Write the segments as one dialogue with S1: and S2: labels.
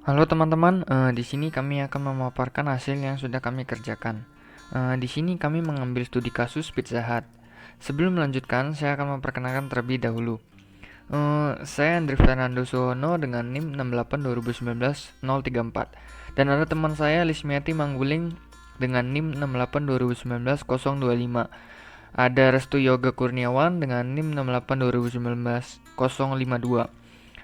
S1: Halo teman-teman, di sini kami akan memaparkan hasil yang sudah kami kerjakan. Di sini kami mengambil studi kasus Pizza Hut. Sebelum melanjutkan, saya akan memperkenalkan terlebih dahulu. Saya Andri Fernando Suhono dengan NIM 682019-034. Dan ada teman saya Lismiati Mangguling dengan NIM 682019-025. Ada Restu Yoga Kurniawan dengan NIM 682019-052.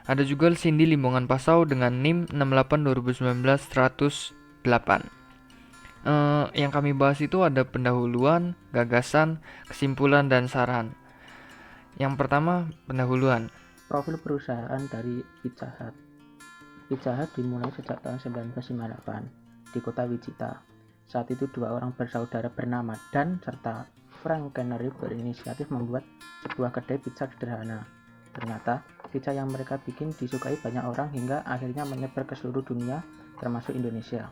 S1: Ada juga Cindy Limbongan Pasau dengan NIM 68 2019 108. Yang kami bahas itu ada pendahuluan, gagasan, kesimpulan, dan saran. Yang pertama, pendahuluan.
S2: Profil perusahaan dari Pizza Hut. Pizza Hut dimulai sejak tahun 1958 di kota Wichita. Saat itu dua orang bersaudara bernama Dan serta Frank Canary berinisiatif membuat sebuah kedai pizza sederhana. Ternyata, pizza yang mereka bikin disukai banyak orang hingga akhirnya menyebar ke seluruh dunia, termasuk Indonesia.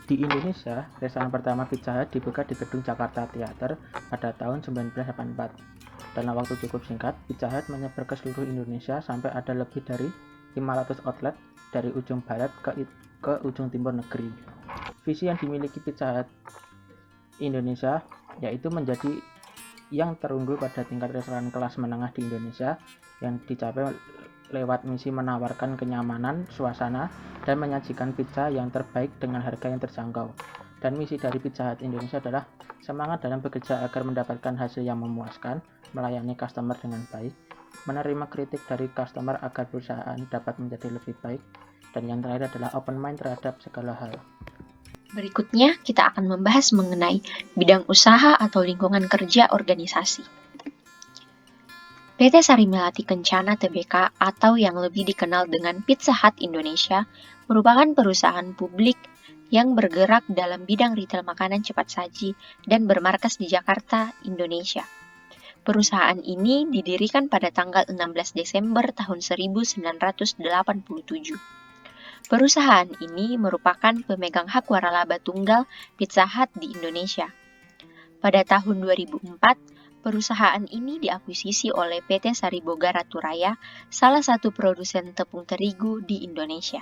S2: Di Indonesia, restoran pertama Pizza Hut dibuka di Gedung Jakarta Theater pada tahun 1984. Dalam waktu cukup singkat, Pizza Hut menyebar ke seluruh Indonesia sampai ada lebih dari 500 outlet dari ujung barat ke ujung timur negeri. Visi yang dimiliki Pizza Hut Indonesia yaitu menjadi yang terunggul pada tingkat restoran kelas menengah di Indonesia yang dicapai lewat misi menawarkan kenyamanan, suasana, dan menyajikan pizza yang terbaik dengan harga yang terjangkau. Dan misi dari Pizza Hut Indonesia adalah semangat dalam bekerja agar mendapatkan hasil yang memuaskan, melayani customer dengan baik, menerima kritik dari customer agar perusahaan dapat menjadi lebih baik, dan yang terakhir adalah open mind terhadap segala hal.
S3: Berikutnya, kita akan membahas mengenai bidang usaha atau lingkungan kerja organisasi. PT Sari Melati Kencana Tbk atau yang lebih dikenal dengan Pizza Hut Indonesia merupakan perusahaan publik yang bergerak dalam bidang retail makanan cepat saji dan bermarkas di Jakarta, Indonesia. Perusahaan ini didirikan pada tanggal 16 Desember tahun 1987. Perusahaan ini merupakan pemegang hak waralaba tunggal Pizza Hut di Indonesia. Pada tahun 2004, perusahaan ini diakuisisi oleh PT Sariboga Raturaya, salah satu produsen tepung terigu di Indonesia.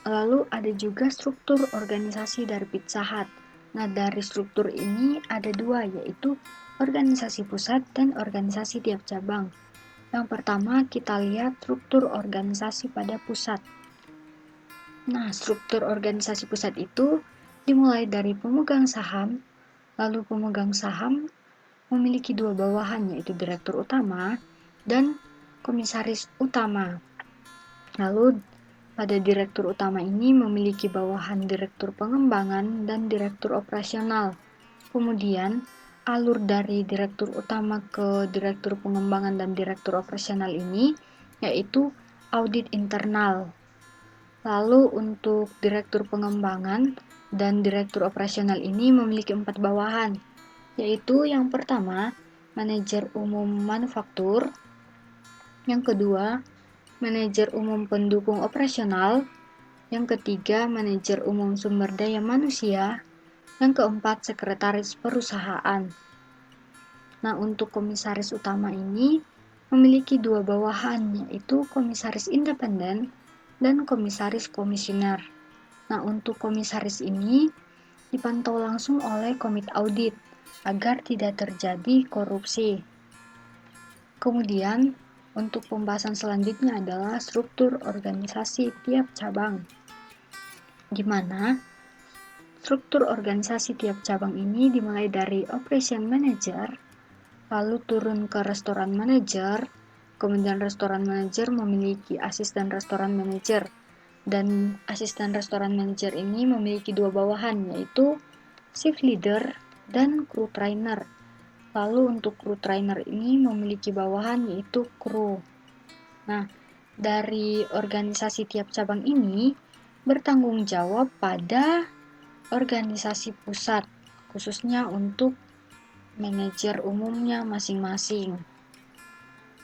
S4: Lalu ada juga struktur organisasi dari Pizza Hut. Nah, dari struktur ini ada dua, yaitu organisasi pusat dan organisasi tiap cabang. Yang pertama, kita lihat struktur organisasi pada pusat. Nah, struktur organisasi pusat itu dimulai dari pemegang saham, lalu pemegang saham memiliki dua bawahan, yaitu direktur utama dan komisaris utama. Lalu pada direktur utama ini memiliki bawahan direktur pengembangan dan direktur operasional. Kemudian alur dari direktur utama ke direktur pengembangan dan direktur operasional ini yaitu audit internal. Lalu untuk direktur pengembangan dan direktur operasional ini memiliki 4 bawahan, yaitu yang pertama manajer umum manufaktur, yang kedua manajer umum pendukung operasional, yang ketiga manajer umum sumber daya manusia, yang keempat sekretaris perusahaan. Nah, untuk komisaris utama ini memiliki dua bawahan, yaitu komisaris independen dan komisaris komisioner. Nah, untuk komisaris ini dipantau langsung oleh komite audit agar tidak terjadi korupsi. Kemudian, untuk pembahasan selanjutnya adalah struktur organisasi tiap cabang, di mana struktur organisasi tiap cabang ini dimulai dari operation manager, lalu turun ke restoran manager, kemudian restoran manager memiliki asisten restoran manager, dan asisten restoran manager ini memiliki dua bawahan, yaitu shift leader dan crew trainer. Lalu untuk crew trainer ini memiliki bawahan, yaitu crew. Nah, dari organisasi tiap cabang ini bertanggung jawab pada organisasi pusat, khususnya untuk manajer umumnya masing-masing.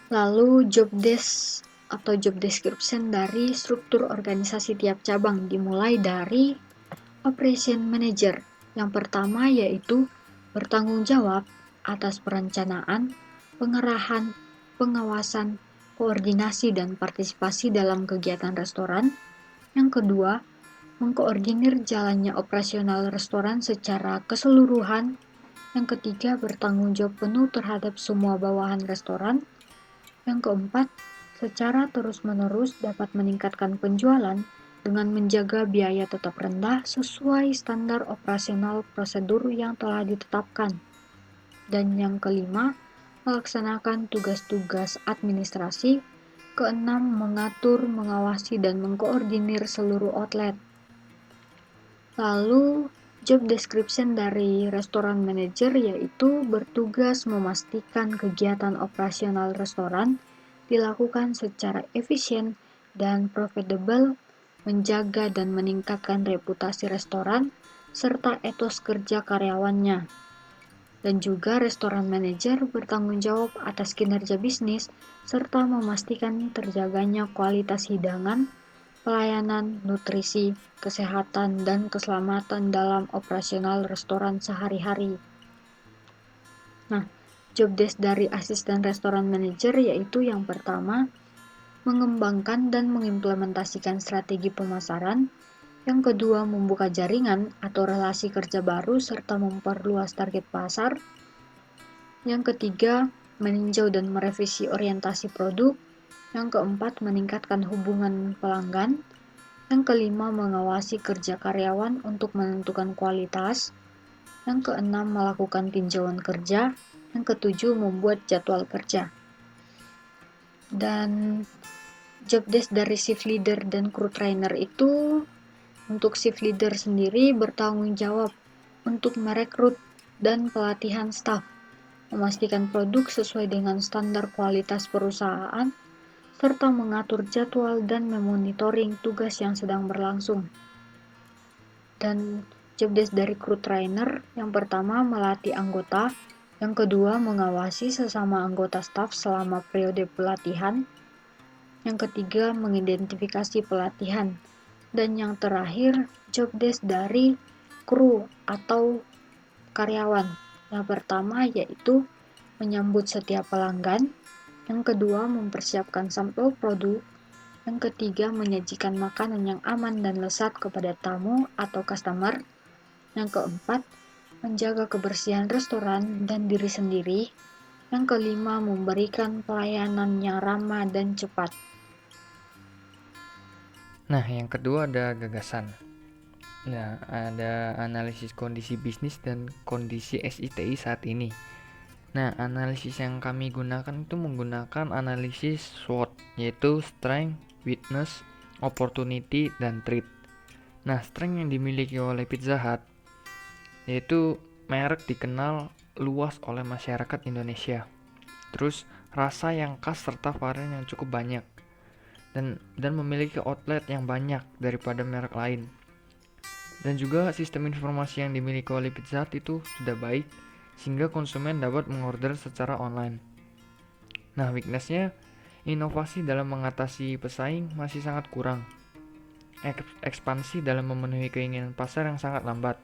S4: Lalu job desk atau job description dari struktur organisasi tiap cabang dimulai dari operation manager. Yang pertama yaitu bertanggung jawab atas perencanaan, pengerahan, pengawasan, koordinasi dan partisipasi dalam kegiatan restoran, Yang kedua, mengkoordinir jalannya operasional restoran secara keseluruhan. Yang ketiga, bertanggung jawab penuh terhadap semua bawahan restoran. Yang keempat, secara terus-menerus dapat meningkatkan penjualan dengan menjaga biaya tetap rendah sesuai standar operasional prosedur yang telah ditetapkan. Dan yang kelima, melaksanakan tugas-tugas administrasi. Keenam, mengatur, mengawasi, dan mengkoordinir seluruh outlet. Lalu, job description dari restoran manager yaitu bertugas memastikan kegiatan operasional restoran dilakukan secara efisien dan profitable, menjaga dan meningkatkan reputasi restoran, serta etos kerja karyawannya. Dan juga restoran manager bertanggung jawab atas kinerja bisnis, serta memastikan terjaganya kualitas hidangan, pelayanan, nutrisi, kesehatan, dan keselamatan dalam operasional restoran sehari-hari. Nah, job desk dari asisten restoran manager yaitu yang pertama, mengembangkan dan mengimplementasikan strategi pemasaran. Yang kedua, membuka jaringan atau relasi kerja baru serta memperluas target pasar. Yang ketiga, meninjau dan merevisi orientasi produk. Yang keempat, meningkatkan hubungan pelanggan. Yang kelima, mengawasi kerja karyawan untuk menentukan kualitas. Yang keenam, melakukan tinjauan kerja. Yang ketujuh, membuat jadwal kerja. Dan job desk dari shift leader dan crew trainer itu, untuk shift leader sendiri bertanggung jawab untuk merekrut dan pelatihan staf, memastikan produk sesuai dengan standar kualitas perusahaan, serta mengatur jadwal dan memonitoring tugas yang sedang berlangsung. Dan job desk dari crew trainer, yang pertama melatih anggota, yang kedua mengawasi sesama anggota staf selama periode pelatihan, yang ketiga mengidentifikasi pelatihan, dan yang terakhir job desk dari kru atau karyawan. Yang pertama yaitu menyambut setiap pelanggan, yang kedua mempersiapkan sampel produk, yang ketiga menyajikan makanan yang aman dan lezat kepada tamu atau customer, yang keempat menjaga kebersihan restoran dan diri sendiri, yang kelima memberikan pelayanan yang ramah dan cepat.
S1: Nah, yang kedua ada gagasan. Nah, ada analisis kondisi bisnis dan kondisi SITI saat ini. Nah, analisis yang kami gunakan itu menggunakan analisis SWOT, yaitu Strength, Weakness, Opportunity, dan Threat. Nah, strength yang dimiliki oleh Pizza Hut yaitu merek dikenal luas oleh masyarakat Indonesia. Terus, rasa yang khas serta varian yang cukup banyak. Dan memiliki outlet yang banyak daripada merek lain. Dan juga sistem informasi yang dimiliki oleh Pizza Hut itu sudah baik sehingga konsumen dapat mengorder secara online. Nah, weakness-nya, inovasi dalam mengatasi pesaing masih sangat kurang. Ekspansi dalam memenuhi keinginan pasar yang sangat lambat.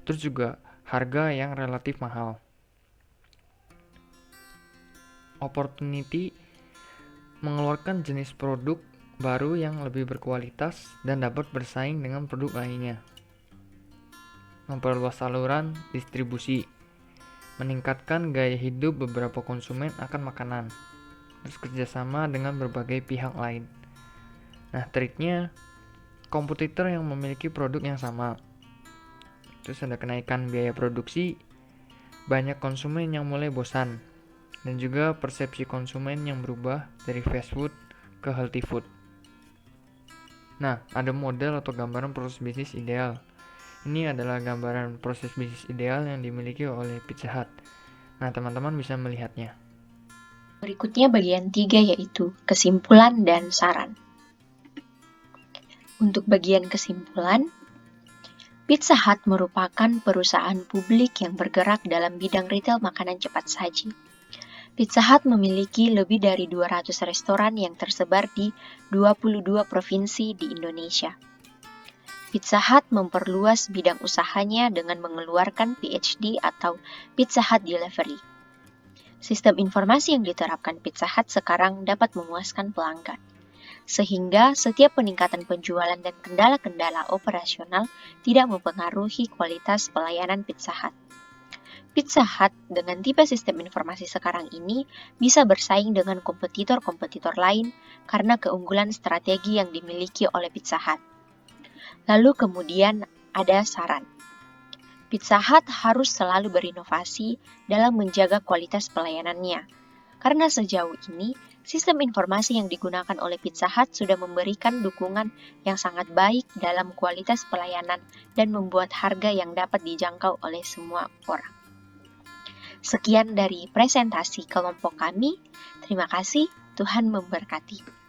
S1: Terus juga harga yang relatif mahal. Opportunity, mengeluarkan jenis produk baru yang lebih berkualitas dan dapat bersaing dengan produk lainnya. Memperluas saluran distribusi, meningkatkan gaya hidup beberapa konsumen akan makanan, terus kerjasama dengan berbagai pihak lain. Nah, triknya, kompetitor yang memiliki produk yang sama, terus ada kenaikan biaya produksi, banyak konsumen yang mulai bosan, dan juga persepsi konsumen yang berubah dari fast food ke healthy food. Nah, ada model atau gambaran proses bisnis ideal. Ini adalah gambaran proses bisnis ideal yang dimiliki oleh Pizza Hut. Nah, teman-teman bisa melihatnya.
S3: Berikutnya bagian 3 yaitu kesimpulan dan saran. Untuk bagian kesimpulan, Pizza Hut merupakan perusahaan publik yang bergerak dalam bidang retail makanan cepat saji. Pizza Hut memiliki lebih dari 200 restoran yang tersebar di 22 provinsi di Indonesia. Pizza Hut memperluas bidang usahanya dengan mengeluarkan PHD atau Pizza Hut Delivery. Sistem informasi yang diterapkan Pizza Hut sekarang dapat memuaskan pelanggan. sehingga setiap peningkatan penjualan dan kendala-kendala operasional tidak mempengaruhi kualitas pelayanan Pizza Hut. Pizza Hut dengan tipe sistem informasi sekarang ini bisa bersaing dengan kompetitor-kompetitor lain karena keunggulan strategi yang dimiliki oleh Pizza Hut. Lalu kemudian ada saran. Pizza Hut harus selalu berinovasi dalam menjaga kualitas pelayanannya. Karena sejauh ini, sistem informasi yang digunakan oleh Pizza Hut sudah memberikan dukungan yang sangat baik dalam kualitas pelayanan dan membuat harga yang dapat dijangkau oleh semua orang. Sekian dari presentasi kelompok kami. Terima kasih, Tuhan memberkati.